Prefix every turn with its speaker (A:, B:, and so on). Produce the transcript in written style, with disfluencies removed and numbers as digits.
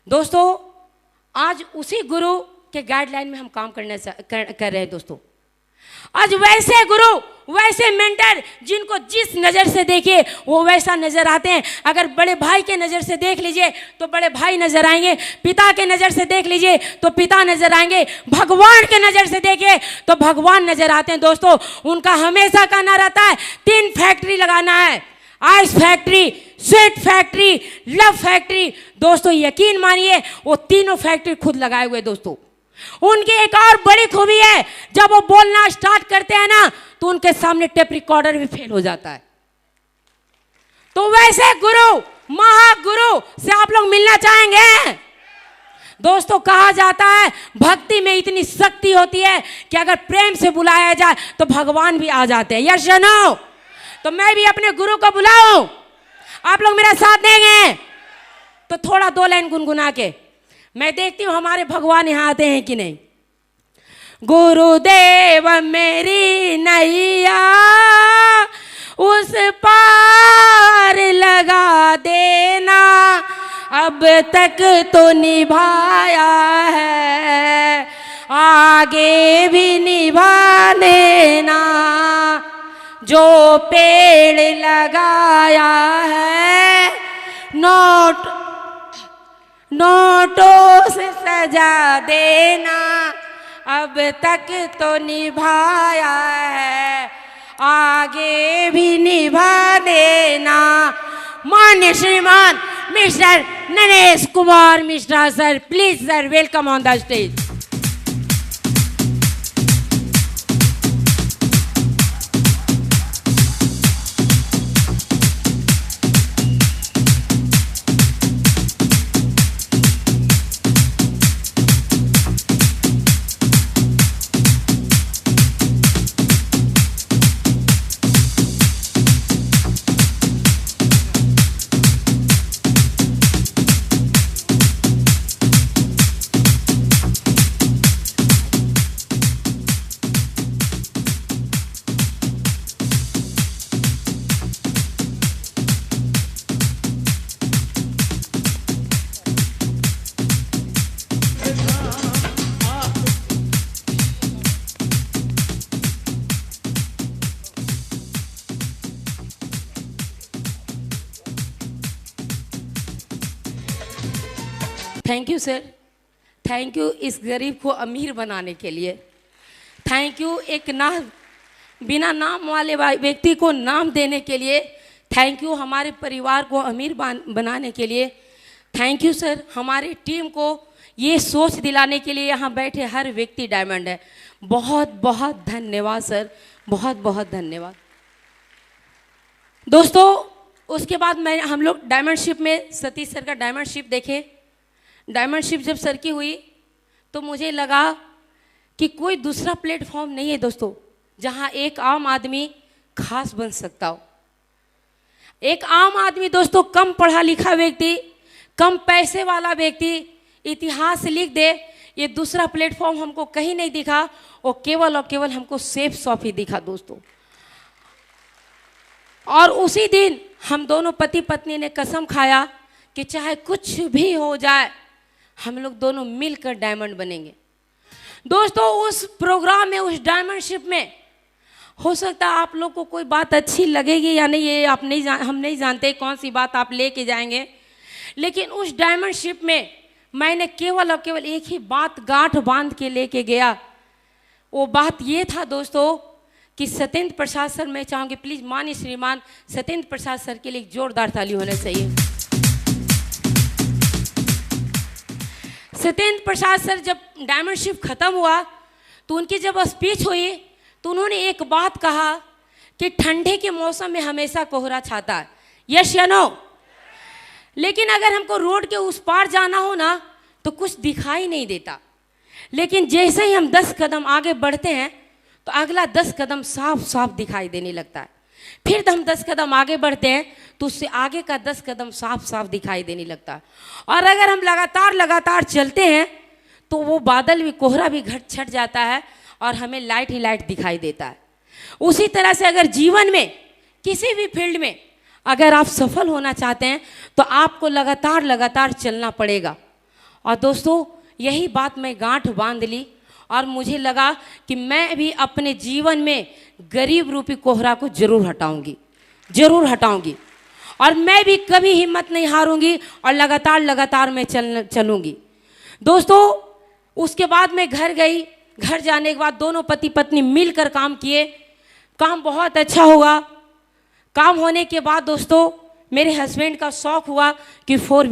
A: दोस्तों आज उसी गुरु के गाइडलाइन में हम काम कर रहे हैं दोस्तों। आज वैसे गुरु, वैसे मेंटर जिनको जिस नज़र से देखे वो वैसा नज़र आते हैं। अगर बड़े भाई के नज़र से देख लीजिए तो बड़े भाई नज़र आएंगे, पिता के नज़र से देख लीजिए तो पिता नज़र आएंगे, भगवान के नज़र से देखे तो भगवान नज़र आते हैं। दोस्तों उनका हमेशा कहना रहता है 3 फैक्ट्री लगाना है, ice factory, sweet factory, love factory. दोस्तों यकीन मानिए वो तीनों फैक्ट्री खुद लगाए हुए। दोस्तों उनकी एक और बड़ी खूबी है, जब वो बोलना स्टार्ट करते हैं ना तो उनके सामने टेप रिकॉर्डर भी फेल हो जाता है। तो वैसे गुरु, महागुरु से आप लोग मिलना चाहेंगे? दोस्तों कहा जाता है भक्ति में इतनी शक्ति होती है कि अगर प्रेम से बुलाया जाए तो भगवान भी आ जाते हैं। यस या नो? तो मैं भी अपने गुरु को बुलाऊं, आप लोग मेरा साथ देंगे? तो थोड़ा 2 लाइन गुनगुना के मैं देखती हूँ हमारे भगवान यहाँ आते हैं कि नहीं। गुरुदेव मेरी नैया उस पार लगा देना, अब तक तो निभाया है आगे भी निभा देना, जो पेड़ लगाया है नोटों से सजा देना, अब तक तो निभाया है आगे भी निभा देना। माननीय श्रीमान mister Naresh Kumar Mishra sir, please sir, welcome on the stage. Thank you sir, thank you इस गरीब को अमीर बनाने के लिए। थैंक यू एक बिना नाम वाले व्यक्ति को नाम देने के लिए। थैंक यू हमारे परिवार को अमीर बनाने के लिए। थैंक यू सर हमारी टीम को ये सोच दिलाने के लिए। यहाँ बैठे हर व्यक्ति डायमंड है। बहुत बहुत धन्यवाद सर, बहुत बहुत धन्यवाद। दोस्तों उसके बाद हम लोग डायमंडशिप में सतीश सर का डायमंडशिप देखे। डायमंडशिप जब सर की हुई तो मुझे लगा कि कोई दूसरा प्लेटफॉर्म नहीं है दोस्तों जहां एक आम आदमी खास बन सकता हो। एक आम आदमी दोस्तों, कम पढ़ा लिखा व्यक्ति, कम पैसे वाला व्यक्ति इतिहास लिख दे, ये दूसरा प्लेटफॉर्म हमको कहीं नहीं दिखा। वो केवल और केवल हमको सेफ शॉप ही दिखा दोस्तों। और उसी दिन हम दोनों पति पत्नी ने कसम खाया कि चाहे कुछ भी हो जाए हम लोग दोनों मिलकर डायमंड बनेंगे। दोस्तों उस प्रोग्राम में, उस डायमंडशिप में, हो सकता है आप लोग को कोई बात अच्छी लगेगी या नहीं, ये हम नहीं जानते कौन सी बात आप लेके जाएंगे। लेकिन उस डायमंडशिप में मैंने केवल और केवल एक ही बात गांठ बांध के लेके गया। वो बात ये था दोस्तों कि सत्येंद्र प्रसाद सर, मैं चाहूँगी प्लीज़ माननीय श्रीमान सत्येंद्र प्रसाद सर के लिए एक जोरदार ताली होना चाहिए। सत्येंद्र प्रसाद सर जब डायमंडशिप ख़त्म हुआ तो उनकी जब स्पीच हुई तो उन्होंने एक बात कहा कि ठंडे के मौसम में हमेशा कोहरा छाता है। यस या नो? लेकिन अगर हमको रोड के उस पार जाना हो ना तो कुछ दिखाई नहीं देता, लेकिन जैसे ही हम 10 कदम आगे बढ़ते हैं तो अगला 10 कदम साफ साफ दिखाई देने लगता है। फिर हम 10 कदम आगे बढ़ते हैं तो उससे आगे का 10 कदम साफ साफ दिखाई देने लगता है। और अगर हम लगातार चलते हैं तो वो बादल भी, कोहरा भी छट जाता है और हमें लाइट ही लाइट दिखाई देता है। उसी तरह से अगर जीवन में किसी भी फील्ड में अगर आप सफल होना चाहते हैं तो आपको लगातार चलना पड़ेगा। और दोस्तों यही बात मैं गांठ बांध ली और मुझे लगा कि मैं भी अपने जीवन में गरीब रूपी कोहरा को जरूर हटाऊंगी, जरूर हटाऊंगी। और मैं भी कभी हिम्मत नहीं हारूंगी और लगातार मैं चलूंगी। दोस्तों उसके बाद मैं घर गई। घर जाने के बाद दोनों पति पत्नी मिलकर काम किए। काम बहुत अच्छा हुआ। काम होने के बाद दोस्तों मेरे हस्बैंड का शौक हुआ कि 4